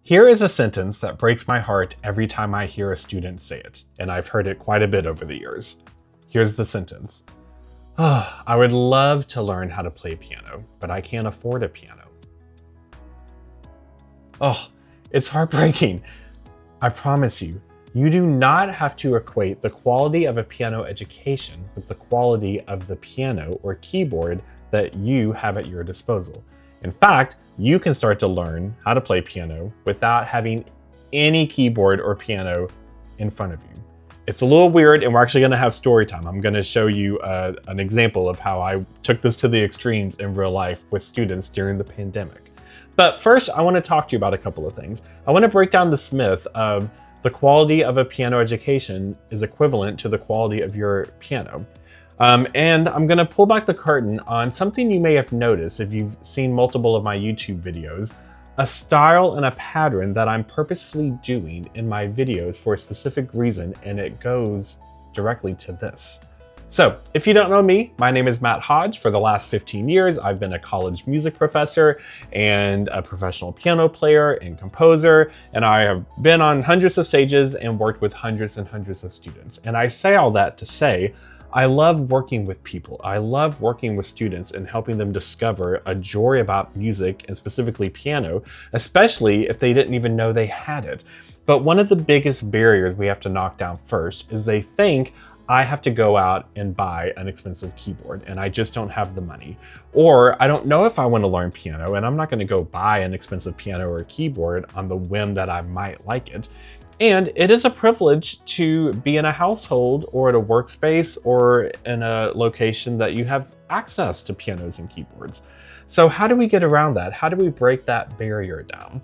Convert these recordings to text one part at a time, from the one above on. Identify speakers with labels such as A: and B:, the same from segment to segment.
A: Here is a sentence that breaks my heart every time I hear a student say it, and I've heard it quite a bit over the years. Here's the sentence. Oh, I would love to learn how to play piano, but I can't afford a piano. Oh, it's heartbreaking. I promise you, you do not have to equate the quality of a piano education with the quality of the piano or keyboard that you have at your disposal. In fact, you can start to learn how to play piano without having any keyboard or piano in front of you. It's a little weird, and we're actually going to have story time. I'm going to show you an example of how I took this to the extremes in real life with students during the pandemic. But first, I want to talk to you about a couple of things. I want to break down this myth of the quality of a piano education is equivalent to the quality of your piano. And I'm going to pull back the curtain on something you may have noticed if you've seen multiple of my YouTube videos, a style and a pattern that I'm purposefully doing in my videos for a specific reason, and it goes directly to this. So, if you don't know me, my name is Matt Hodge. For the last 15 years, I've been a college music professor and a professional piano player and composer, and I have been on hundreds of stages and worked with hundreds and hundreds of students. And I say all that to say, I love working with people. I love working with students and helping them discover a joy about music and specifically piano, especially if they didn't even know they had it. But one of the biggest barriers we have to knock down first is they think I have to go out and buy an expensive keyboard and I just don't have the money. Or I don't know if I want to learn piano and I'm not going to go buy an expensive piano or a keyboard on the whim that I might like it. And it is a privilege to be in a household or at a workspace or in a location that you have access to pianos and keyboards. So how do we get around that? How do we break that barrier down?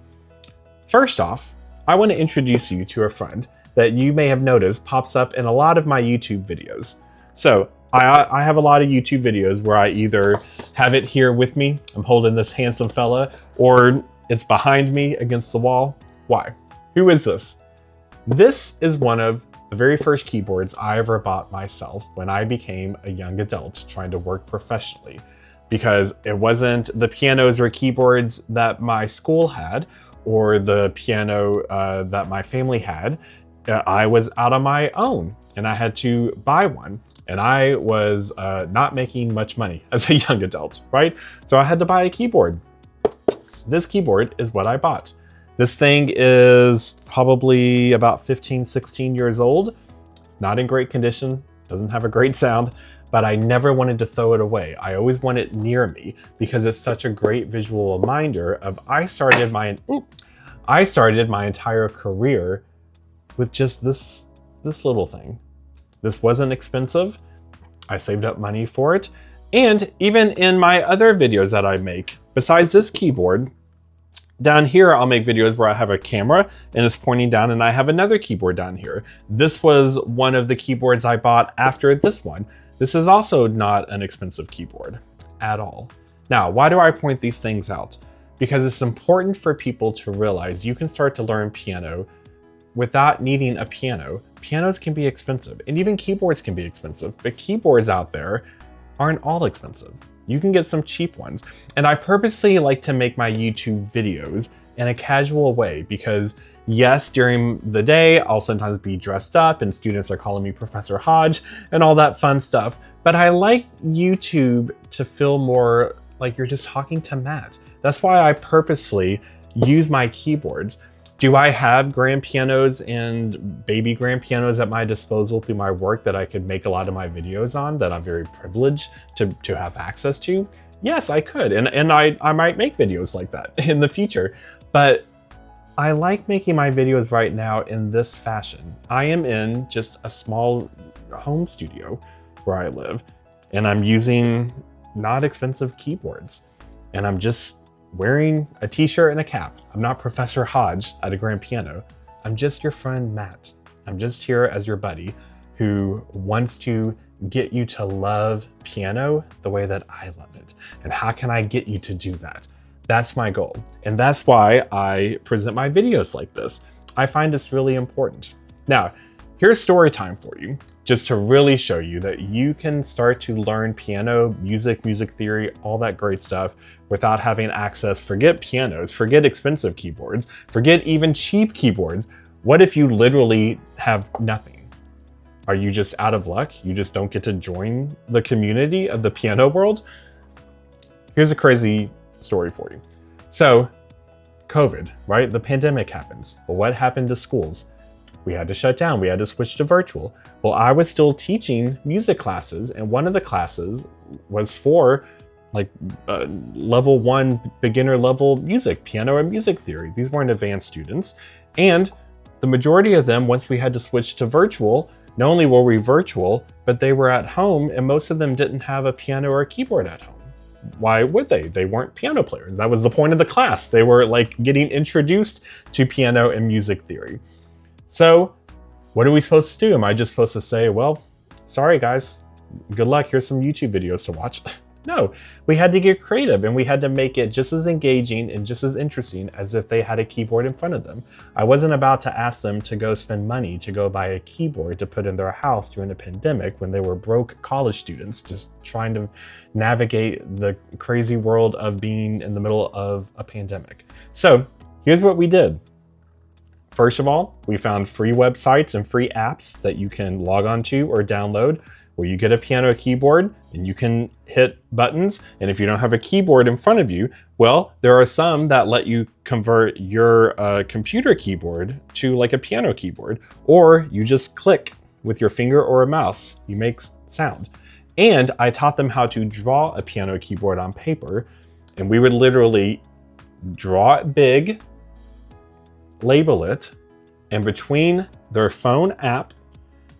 A: First off, I want to introduce you to a friend that you may have noticed pops up in a lot of my YouTube videos. So I have a lot of YouTube videos where I either have it here with me, I'm holding this handsome fella, or it's behind me against the wall. Why? Who is this? This is one of the very first keyboards I ever bought myself when I became a young adult trying to work professionally, because it wasn't the pianos or keyboards that my school had or the piano that my family had. I was out on my own and I had to buy one, and I was not making much money as a young adult, right? So I had to buy a keyboard. This keyboard is what I bought. This thing is probably about 15, 16 years old. It's not in great condition, doesn't have a great sound, but I never wanted to throw it away. I always want it near me because it's such a great visual reminder of I started my entire career with just this little thing. This wasn't expensive. I saved up money for it. And even in my other videos that I make, besides this keyboard, down here I'll make videos where I have a camera and it's pointing down and I have another keyboard down here. This was one of the keyboards I bought after this one. This is also not an expensive keyboard at all. Now, why do I point these things out? Because it's important for people to realize you can start to learn piano without needing a piano. Pianos can be expensive, and even keyboards can be expensive, but keyboards out there aren't all expensive. You can get some cheap ones. And I purposely like to make my YouTube videos in a casual way because yes, during the day, I'll sometimes be dressed up and students are calling me Professor Hodge and all that fun stuff. But I like YouTube to feel more like you're just talking to Matt. That's why I purposefully use my keyboards. Do I have grand pianos and baby grand pianos at my disposal through my work that I could make a lot of my videos on, that I'm very privileged to have access to? Yes, I could. And I might make videos like that in the future. But I like making my videos right now in this fashion. I am in just a small home studio where I live, and I'm using not expensive keyboards. And I'm just wearing a t-shirt and a cap. I'm not Professor Hodge at a grand piano. I'm just your friend Matt. I'm just here as your buddy who wants to get you to love piano the way that I love it. And how can I get you to do that? That's my goal. And that's why I present my videos like this. I find it's really important. Now, here's story time for you, just to really show you that you can start to learn piano, music theory, all that great stuff without having access. Forget pianos, forget expensive keyboards, forget even cheap keyboards. What if you literally have nothing? Are you just out of luck? You just don't get to join the community of the piano world? Here's a crazy story for you. So, COVID, right? The pandemic happens. Well, what happened to schools? We had to shut down. We had to switch to virtual. Well, I was still teaching music classes, and one of the classes was for like level 1 beginner level music, piano and music theory. These weren't advanced students. And the majority of them, once we had to switch to virtual, not only were we virtual, but they were at home, and most of them didn't have a piano or a keyboard at home. Why would they? They weren't piano players. That was the point of the class. They were like getting introduced to piano and music theory. So what are we supposed to do? Am I just supposed to say, well, sorry guys, good luck, here's some YouTube videos to watch? No, we had to get creative, and we had to make it just as engaging and just as interesting as if they had a keyboard in front of them. I wasn't about to ask them to go spend money to go buy a keyboard to put in their house during a pandemic when they were broke college students just trying to navigate the crazy world of being in the middle of a pandemic. So here's what we did. First of all, we found free websites and free apps that you can log on to or download where you get a piano keyboard and you can hit buttons. And if you don't have a keyboard in front of you, well, there are some that let you convert your computer keyboard to like a piano keyboard, or you just click with your finger or a mouse, you make sound. And I taught them how to draw a piano keyboard on paper, and we would literally draw it big, label it, and between their phone app,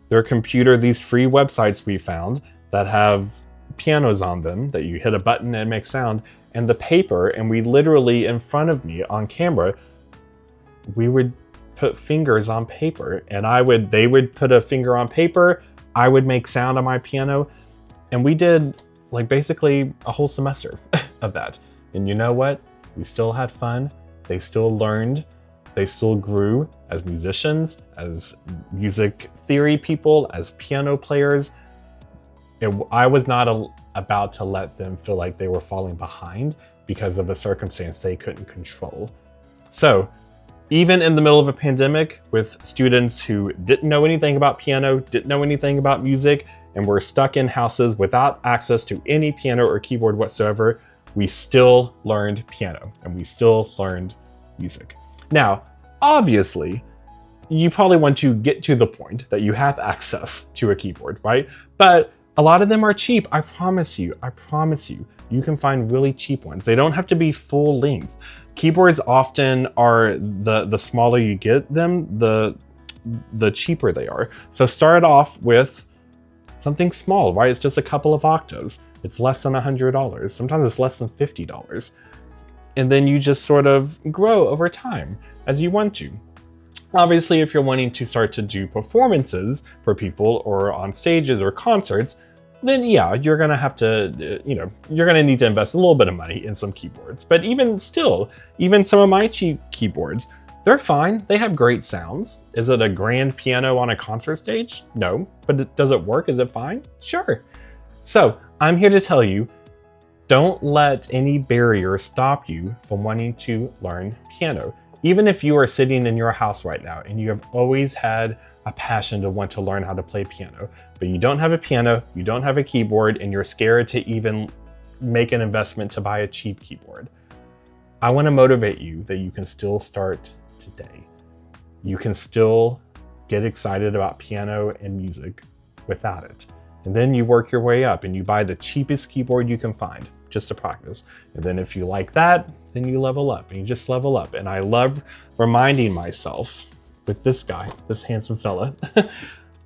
A: their computer, these free websites we found that have pianos on them that you hit a button and it makes sound, and the paper, and we literally in front of me on camera, we would put fingers on paper, and they would put a finger on paper, I would make sound on my piano, and we did like basically a whole semester of that. And you know what? We still had fun. They still learned. They still grew as musicians, as music theory people, as piano players. I was not about to let them feel like they were falling behind because of a circumstance they couldn't control. So even in the middle of a pandemic with students who didn't know anything about piano, didn't know anything about music, and were stuck in houses without access to any piano or keyboard whatsoever, we still learned piano and we still learned music. Now, obviously, you probably want to get to the point that you have access to a keyboard, right? But a lot of them are cheap. I promise you, you can find really cheap ones. They don't have to be full length. Keyboards often are, the smaller you get them, the cheaper they are. So start off with something small, right? It's just a couple of octaves. It's less than $100. Sometimes it's less than $50. And then you just sort of grow over time as you want to. Obviously, if you're wanting to start to do performances for people or on stages or concerts, then yeah, you're gonna have to, you're gonna need to invest a little bit of money in some keyboards. But even still, even some of my cheap keyboards, they're fine. They have great sounds. Is it a grand piano on a concert stage? No. But does it work? Is it fine? Sure. So I'm here to tell you, don't let any barrier stop you from wanting to learn piano. Even if you are sitting in your house right now and you have always had a passion to want to learn how to play piano, but you don't have a piano, you don't have a keyboard, and you're scared to even make an investment to buy a cheap keyboard, I want to motivate you that you can still start today. You can still get excited about piano and music without it. And then you work your way up and you buy the cheapest keyboard you can find just to practice. And then if you like that, then you level up and you just level up. And I love reminding myself with this guy, this handsome fella,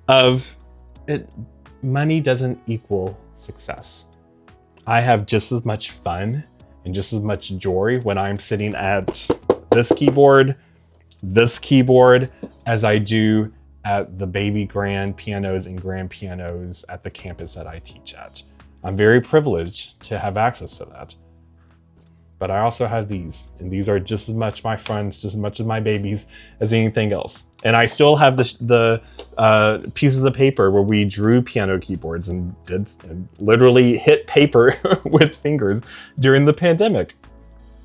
A: of it. Money doesn't equal success. I have just as much fun and just as much joy when I'm sitting at this keyboard as I do at the baby grand pianos and grand pianos at the campus that I teach at. I'm very privileged to have access to that. but I also have these, and these are just as much my friends, just as much as my babies as anything else. And I still have the pieces of paper where we drew piano keyboards and literally hit paper with fingers during the pandemic.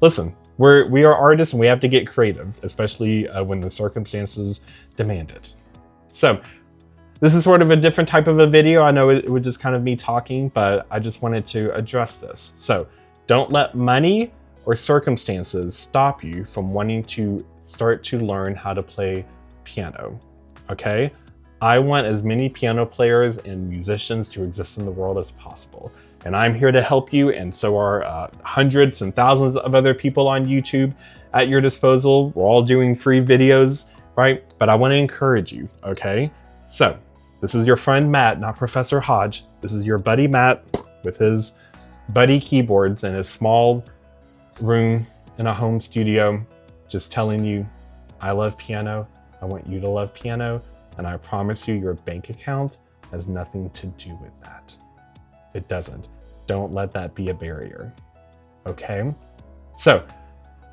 A: Listen, we are artists and we have to get creative, especially when the circumstances demand it. So this is sort of a different type of a video. I know it was just kind of me talking, but I just wanted to address this. So don't let money or circumstances stop you from wanting to start to learn how to play piano, okay? I want as many piano players and musicians to exist in the world as possible. And I'm here to help you, and so are hundreds and thousands of other people on YouTube at your disposal. We're all doing free videos, right? But I want to encourage you, okay? So this is your friend Matt, not Professor Hodge. This is your buddy Matt with his buddy keyboards in his small room in a home studio, just telling you, I love piano. I want you to love piano. And I promise you, your bank account has nothing to do with that. It doesn't. Don't let that be a barrier. Okay? So,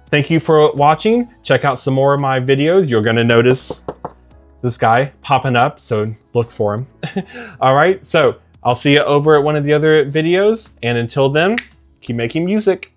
A: thank you for watching. Check out some more of my videos. You're going to notice this guy popping up, so look for him. All right, so I'll see you over at one of the other videos. And until then, keep making music.